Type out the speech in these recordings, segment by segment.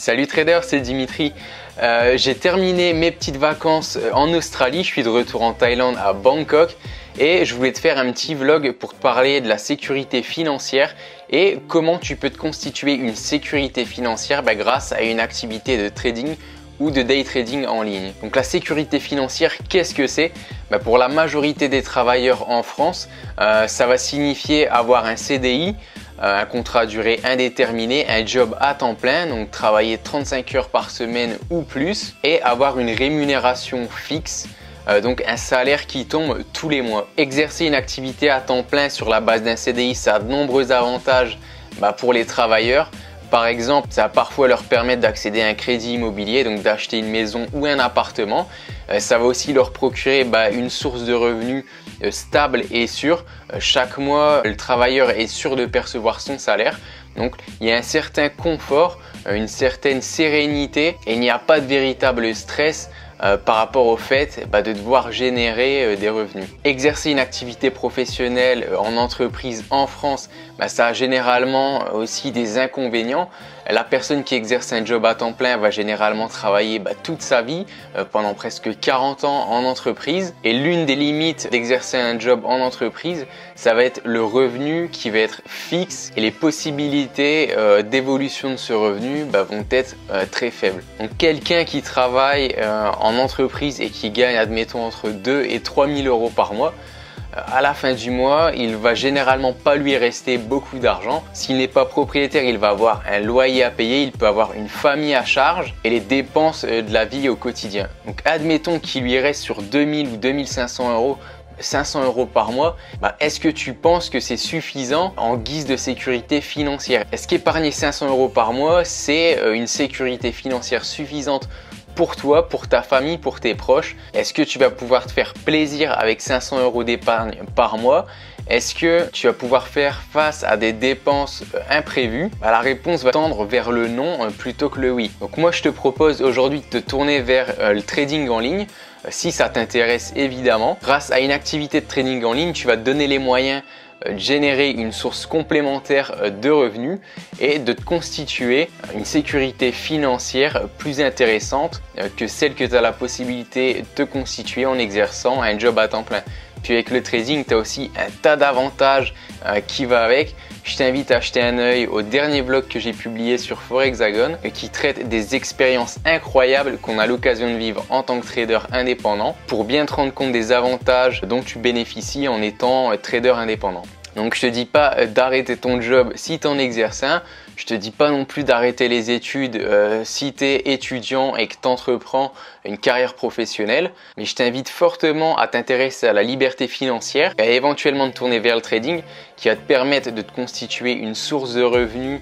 Salut trader, c'est Dimitri. J'ai terminé mes petites vacances en Australie, je suis de retour en Thaïlande à Bangkok et je voulais te faire un petit vlog pour te parler de la sécurité financière et comment tu peux te constituer une sécurité financière grâce à une activité de trading ou de day trading en ligne. Donc la sécurité financière, qu'est-ce que c'est? Pour la majorité des travailleurs en France, ça va signifier avoir un CDI, un contrat à durée indéterminée, un job à temps plein, donc travailler 35 heures par semaine ou plus et avoir une rémunération fixe, donc un salaire qui tombe tous les mois. Exercer une activité à temps plein sur la base d'un CDI, ça a de nombreux avantages pour les travailleurs. Par exemple, ça va parfois leur permettre d'accéder à un crédit immobilier, donc d'acheter une maison ou un appartement. Ça va aussi leur procurer une source de revenus stable et sûre. Chaque mois, le travailleur est sûr de percevoir son salaire. Donc, il y a un certain confort, une certaine sérénité et il n'y a pas de véritable stress par rapport au fait de devoir générer des revenus. Exercer une activité professionnelle en entreprise en France, ça a généralement aussi des inconvénients. La personne qui exerce un job à temps plein va généralement travailler toute sa vie, pendant presque 40 ans en entreprise. Et l'une des limites d'exercer un job en entreprise, ça va être le revenu qui va être fixe et les possibilités d'évolution de ce revenu vont être très faibles. Donc quelqu'un qui travaille en entreprise et qui gagne, admettons, entre 2 et 3 000 euros par mois, à la fin du mois, il va généralement pas lui rester beaucoup d'argent. S'il n'est pas propriétaire, il va avoir un loyer à payer, il peut avoir une famille à charge et les dépenses de la vie au quotidien. Donc admettons qu'il lui reste sur 2000 ou 2500 euros, 500 euros par mois, est-ce que tu penses que c'est suffisant en guise de sécurité financière? Est-ce qu'épargner 500 euros par mois, c'est une sécurité financière suffisante pour toi, pour ta famille, pour tes proches? Est-ce que tu vas pouvoir te faire plaisir avec 500 euros d'épargne par mois? Est-ce que tu vas pouvoir faire face à des dépenses imprévues? La réponse va tendre vers le non plutôt que le oui. Donc moi, je te propose aujourd'hui de te tourner vers le trading en ligne. Si ça t'intéresse évidemment, grâce à une activité de trading en ligne, tu vas te donner les moyens de générer une source complémentaire de revenus et de te constituer une sécurité financière plus intéressante que celle que tu as la possibilité de te constituer en exerçant un job à temps plein. Puis avec le trading, tu as aussi un tas d'avantages qui va avec. Je t'invite à jeter un œil au dernier vlog que j'ai publié sur Forexagon qui traite des expériences incroyables qu'on a l'occasion de vivre en tant que trader indépendant pour bien te rendre compte des avantages dont tu bénéficies en étant trader indépendant. Donc je te dis pas d'arrêter ton job si tu en exerces un. Je te dis pas non plus d'arrêter les études si tu es étudiant et que tu entreprends une carrière professionnelle. Mais je t'invite fortement à t'intéresser à la liberté financière et à éventuellement te tourner vers le trading qui va te permettre de te constituer une source de revenus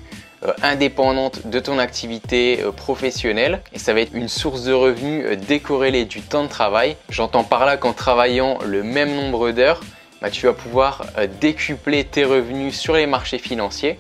indépendante de ton activité professionnelle. Et ça va être une source de revenus décorrélée du temps de travail. J'entends par là qu'en travaillant le même nombre d'heures, tu vas pouvoir décupler tes revenus sur les marchés financiers.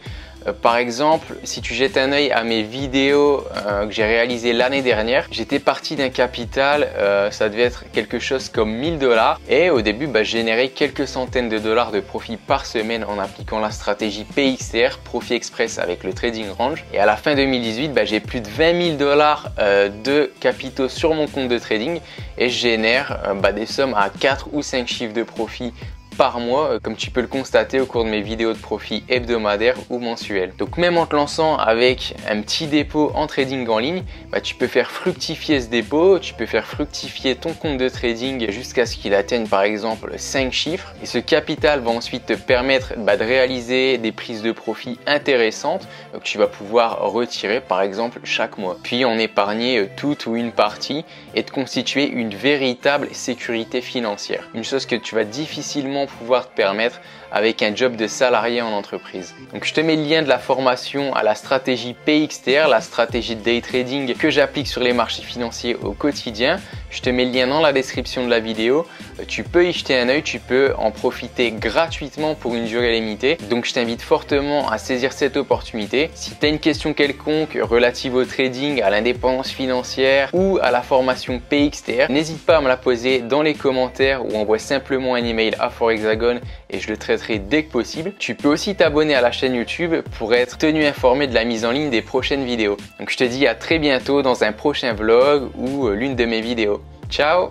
Par exemple, si tu jettes un œil à mes vidéos que j'ai réalisées l'année dernière, j'étais parti d'un capital, ça devait être quelque chose comme 1000 $. Et au début, je générais quelques centaines de dollars de profit par semaine en appliquant la stratégie PXTR, Profit Express avec le Trading Range. Et à la fin 2018, j'ai plus de 20 000 $ de capitaux sur mon compte de trading et je génère des sommes à 4 ou 5 chiffres de profit par mois, comme tu peux le constater au cours de mes vidéos de profit hebdomadaires ou mensuels. Donc même en te lançant avec un petit dépôt en trading en ligne, tu peux faire fructifier ce dépôt, tu peux faire fructifier ton compte de trading jusqu'à ce qu'il atteigne par exemple 5 chiffres. Et ce capital va ensuite te permettre de réaliser des prises de profit intéressantes que tu vas pouvoir retirer par exemple chaque mois. Puis en épargner toute ou une partie et te constituer une véritable sécurité financière. Une chose que tu vas difficilement pouvoir te permettre avec un job de salarié en entreprise. Donc je te mets le lien de la formation à la stratégie PXTR, la stratégie de day trading que j'applique sur les marchés financiers au quotidien. Je te mets le lien dans la description de la vidéo. Tu peux y jeter un œil, tu peux en profiter gratuitement pour une durée limitée. Donc je t'invite fortement à saisir cette opportunité. Si tu as une question quelconque relative au trading, à l'indépendance financière ou à la formation PXTR, n'hésite pas à me la poser dans les commentaires ou envoie simplement un email à Forexagon et je le traiterai dès que possible. Tu peux aussi t'abonner à la chaîne YouTube pour être tenu informé de la mise en ligne des prochaines vidéos. Donc je te dis à très bientôt dans un prochain vlog ou l'une de mes vidéos. Ciao!